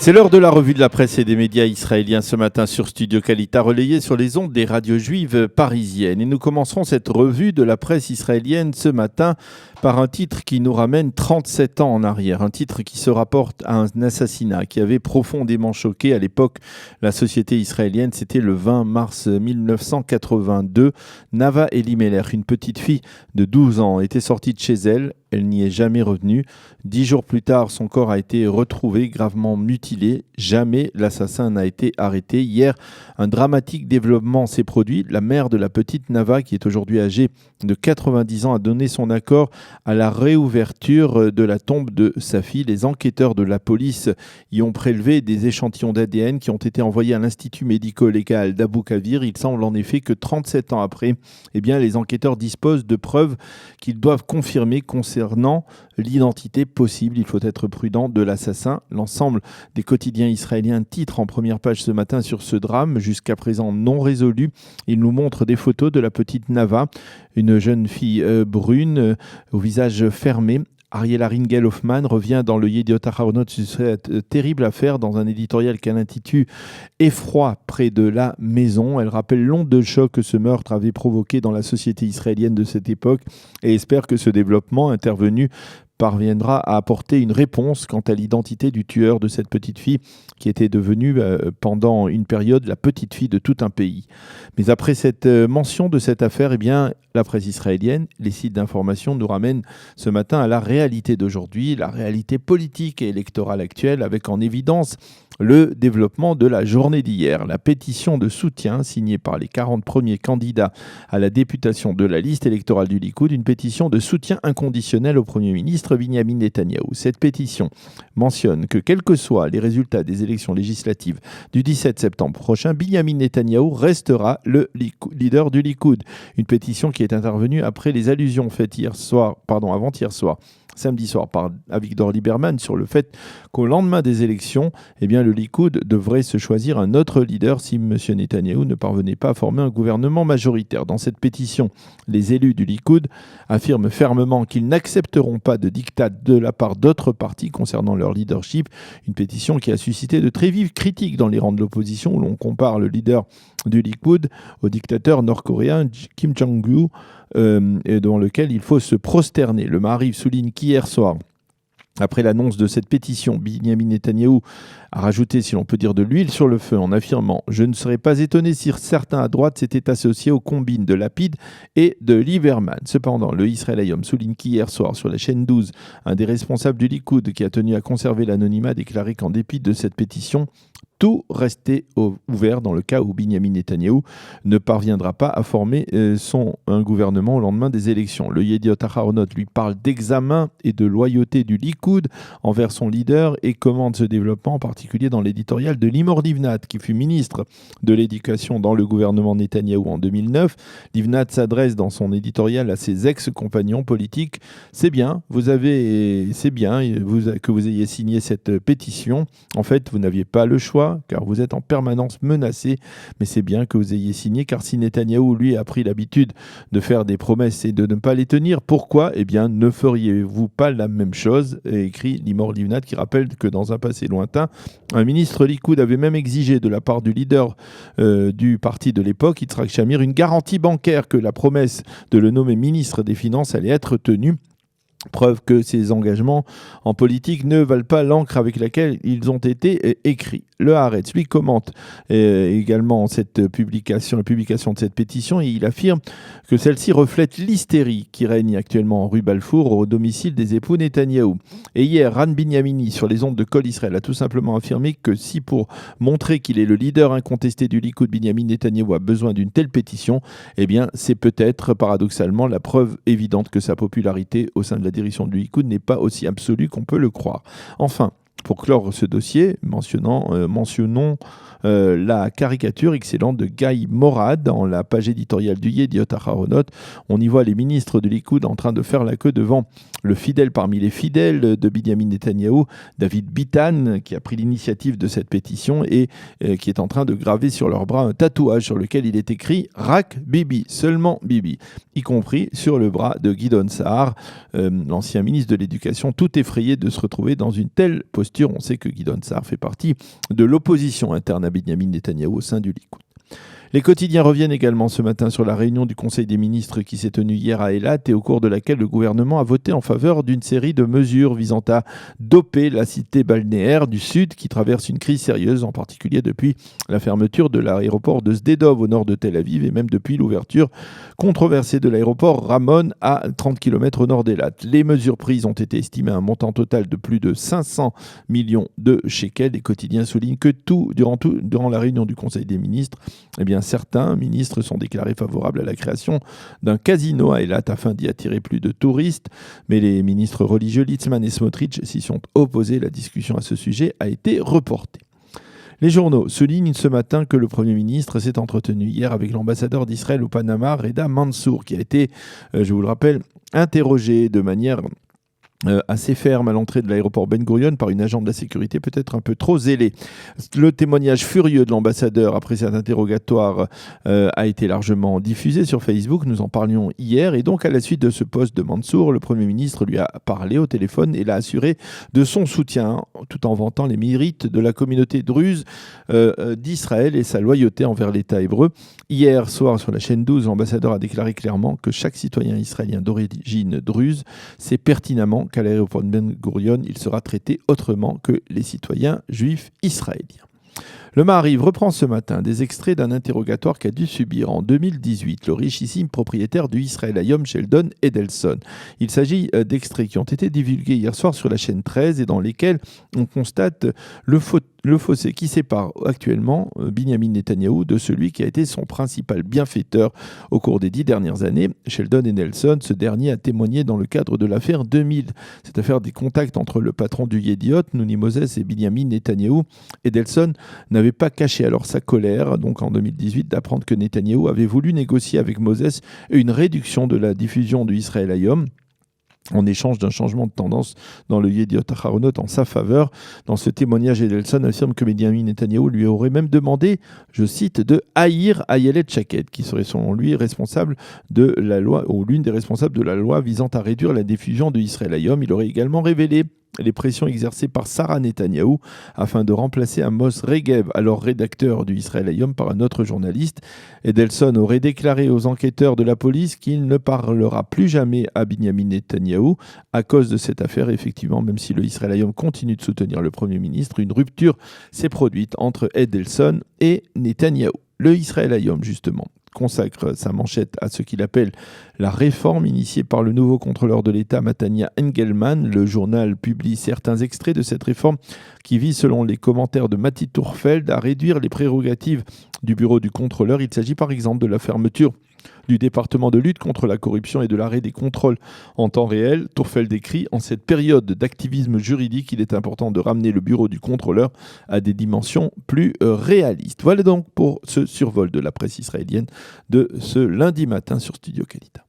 C'est l'heure de la revue de la presse et des médias israéliens ce matin sur Studio Kalita, relayé sur les ondes des radios juives parisiennes. Et nous commencerons cette revue de la presse israélienne ce matin par un titre qui nous ramène 37 ans en arrière. Un titre qui se rapporte à un assassinat qui avait profondément choqué à l'époque la société israélienne. C'était le 20 mars 1982. Nava Elimelech, une petite fille de 12 ans, était sortie de chez elle. Elle n'y est jamais revenue. 10 jours plus tard, son corps a été retrouvé gravement mutilé. Jamais l'assassin n'a été arrêté. Hier, un dramatique développement s'est produit. La mère de la petite Nava, qui est aujourd'hui âgée de 90 ans, a donné son accord à la réouverture de la tombe de sa fille. Les enquêteurs de la police y ont prélevé des échantillons d'ADN qui ont été envoyés à l'Institut médico-légal d'Abou Kavir. Il semble en effet que 37 ans après, les enquêteurs disposent de preuves qu'ils doivent confirmer concernant l'identité possible, il faut être prudent, de l'assassin. L'ensemble des quotidiens israéliens titrent en première page ce matin sur ce drame, jusqu'à présent non résolu. Ils nous montrent des photos de la petite Nava, une jeune fille brune, au visage fermé. Ariela Ringel-Hoffmann revient dans le Yediot Ahronoth sur cette terrible affaire dans un éditorial qu'elle intitule « Effroi près de la maison ». Elle rappelle l'onde de choc que ce meurtre avait provoqué dans la société israélienne de cette époque et espère que ce développement intervenu parviendra à apporter une réponse quant à l'identité du tueur de cette petite fille qui était devenue pendant une période la petite fille de tout un pays. Mais après cette mention de cette affaire, la presse israélienne, les sites d'information nous ramènent ce matin à la réalité d'aujourd'hui, la réalité politique et électorale actuelle, avec en évidence le développement de la journée d'hier. La pétition de soutien signée par les 40 premiers candidats à la députation de la liste électorale du Likoud, une pétition de soutien inconditionnel au Premier ministre Binyamin Netanyahou. Cette pétition mentionne que quels que soient les résultats des élections législatives du 17 septembre prochain, Binyamin Netanyahou restera le leader du Likoud. Une pétition qui est intervenue après les allusions faites avant-hier soir, samedi soir, par Avigdor Lieberman sur le fait qu'au lendemain des élections, le Likoud devrait se choisir un autre leader si M. Netanyahou ne parvenait pas à former un gouvernement majoritaire. Dans cette pétition, les élus du Likoud affirment fermement qu'ils n'accepteront pas de diktat de la part d'autres partis concernant leur leadership. Une pétition qui a suscité de très vives critiques dans les rangs de l'opposition, où l'on compare le leader du Likoud au dictateur nord-coréen Kim Jong-un, dans lequel il faut se prosterner. Le Maariv souligne qu'hier soir, après l'annonce de cette pétition, Binyamin Netanyahou a rajouté, si l'on peut dire, de l'huile sur le feu en affirmant « Je ne serais pas étonné si certains à droite s'étaient associés aux combines de Lapid et de Lieberman ». Cependant, le Israël Hayom souligne qu'hier soir, sur la chaîne 12, un des responsables du Likoud qui a tenu à conserver l'anonymat a déclaré qu'en dépit de cette pétition, tout restait ouvert dans le cas où Binyamin Netanyahou ne parviendra pas à former un gouvernement au lendemain des élections. Le Yediot Ahronoth lui parle d'examen et de loyauté du Likoud envers son leader et commande ce développement, en particulier dans l'éditorial de Limor Livnat, qui fut ministre de l'Éducation dans le gouvernement Netanyahou en 2009. Livnat s'adresse dans son éditorial à ses ex-compagnons politiques. C'est bien que vous ayez signé cette pétition. En fait, vous n'aviez pas le choix, car vous êtes en permanence menacé, mais c'est bien que vous ayez signé, car si Netanyahou, lui, a pris l'habitude de faire des promesses et de ne pas les tenir, pourquoi ne feriez-vous pas la même chose, écrit Limor Livnat, qui rappelle que dans un passé lointain, un ministre Likoud avait même exigé de la part du leader du parti de l'époque, Yitzhak Shamir, une garantie bancaire que la promesse de le nommer ministre des Finances allait être tenue. Preuve que ces engagements en politique ne valent pas l'encre avec laquelle ils ont été écrits. Le Haaretz lui commente également la publication de cette pétition, et il affirme que celle-ci reflète l'hystérie qui règne actuellement en rue Balfour au domicile des époux Netanyahou. Et hier, Ran Binyamini, sur les ondes de Kol Israël, a tout simplement affirmé que si pour montrer qu'il est le leader incontesté du Likoud, Binyamin Netanyahou a besoin d'une telle pétition, c'est peut-être paradoxalement la preuve évidente que sa popularité au sein de la direction du Likoud n'est pas aussi absolue qu'on peut le croire. Enfin, pour clore ce dossier, mentionnons la caricature excellente de Guy Morad dans la page éditoriale du Yediot Aharonot. On y voit les ministres de Likoud en train de faire la queue devant le fidèle parmi les fidèles de Binyamin Netanyahou, David Bitan, qui a pris l'initiative de cette pétition et qui est en train de graver sur leurs bras un tatouage sur lequel il est écrit « Rak Bibi », seulement Bibi, y compris sur le bras de Gideon Sa'ar, l'ancien ministre de l'Éducation, tout effrayé de se retrouver dans une telle posture. On sait que Gideon Sa'ar fait partie de l'opposition interne à Binyamin Netanyahou au sein du Likoud. Les quotidiens reviennent également ce matin sur la réunion du Conseil des ministres qui s'est tenue hier à Eilat et au cours de laquelle le gouvernement a voté en faveur d'une série de mesures visant à doper la cité balnéaire du Sud qui traverse une crise sérieuse, en particulier depuis la fermeture de l'aéroport de Sdedov au nord de Tel Aviv et même depuis l'ouverture controversée de l'aéroport Ramon à 30 km au nord d'Eilat. Les mesures prises ont été estimées à un montant total de plus de 500 millions de shekels. Les quotidiens soulignent que durant la réunion du Conseil des ministres, eh bien, certains ministres sont déclarés favorables à la création d'un casino à Eilat afin d'y attirer plus de touristes. Mais les ministres religieux Litzman et Smotrich s'y sont opposés. La discussion à ce sujet a été reportée. Les journaux soulignent ce matin que le Premier ministre s'est entretenu hier avec l'ambassadeur d'Israël au Panama, Reda Mansour, qui a été, je vous le rappelle, interrogé de manière assez ferme à l'entrée de l'aéroport Ben Gurion par une agent de la sécurité peut-être un peu trop zélée. Le témoignage furieux de l'ambassadeur après cet interrogatoire a été largement diffusé sur Facebook, nous en parlions hier, et donc à la suite de ce poste de Mansour, le Premier ministre lui a parlé au téléphone et l'a assuré de son soutien, tout en vantant les mérites de la communauté druze d'Israël et sa loyauté envers l'État hébreu. Hier soir, sur la chaîne 12, l'ambassadeur a déclaré clairement que chaque citoyen israélien d'origine druze sait pertinemment qu'à l'aéroport de Ben Gurion, il sera traité autrement que les citoyens juifs israéliens. Le Maariv reprend ce matin des extraits d'un interrogatoire qu'a dû subir en 2018 le richissime propriétaire du Israël Hayom, Sheldon Edelson. Il s'agit d'extraits qui ont été divulgués hier soir sur la chaîne 13 et dans lesquels on constate le fossé qui sépare actuellement Binyamin Netanyahou de celui qui a été son principal bienfaiteur au cours des 10 dernières années, Sheldon Edelson. Ce dernier a témoigné dans le cadre de l'affaire 2000, cette affaire des contacts entre le patron du Yediot, Nouni Moses, et Binyamin Netanyahou. Edelson n'avait pas caché alors sa colère, donc en 2018, d'apprendre que Netanyahou avait voulu négocier avec Moses une réduction de la diffusion du Israël Hayom en échange d'un changement de tendance dans le Yediot Aharonot en sa faveur. Dans ce témoignage, Edelson affirme que Binyamin Netanyahou lui aurait même demandé, je cite, de haïr Ayelet Shaked, qui serait selon lui responsable de la loi, ou l'une des responsables de la loi visant à réduire la diffusion de Israël Hayom. Il aurait également révélé les pressions exercées par Sarah Netanyahou afin de remplacer Amos Regev, alors rédacteur du Israël Hayom, par un autre journaliste. Edelson aurait déclaré aux enquêteurs de la police qu'il ne parlera plus jamais à Binyamin Netanyahou à cause de cette affaire. Effectivement, même si le Israël Hayom continue de soutenir le Premier ministre, une rupture s'est produite entre Edelson et Netanyahou. Le Israël Hayom, justement, consacre sa manchette à ce qu'il appelle la réforme initiée par le nouveau contrôleur de l'État Matania Engelman. Le journal publie certains extraits de cette réforme qui vise, selon les commentaires de Mati Tourfeld, à réduire les prérogatives du bureau du contrôleur. Il s'agit par exemple de la fermeture du département de lutte contre la corruption et de l'arrêt des contrôles en temps réel. Tourfeld écrit: en cette période d'activisme juridique, il est important de ramener le bureau du contrôleur à des dimensions plus réalistes. Voilà donc pour ce survol de la presse israélienne de ce lundi matin sur Studio Kalita.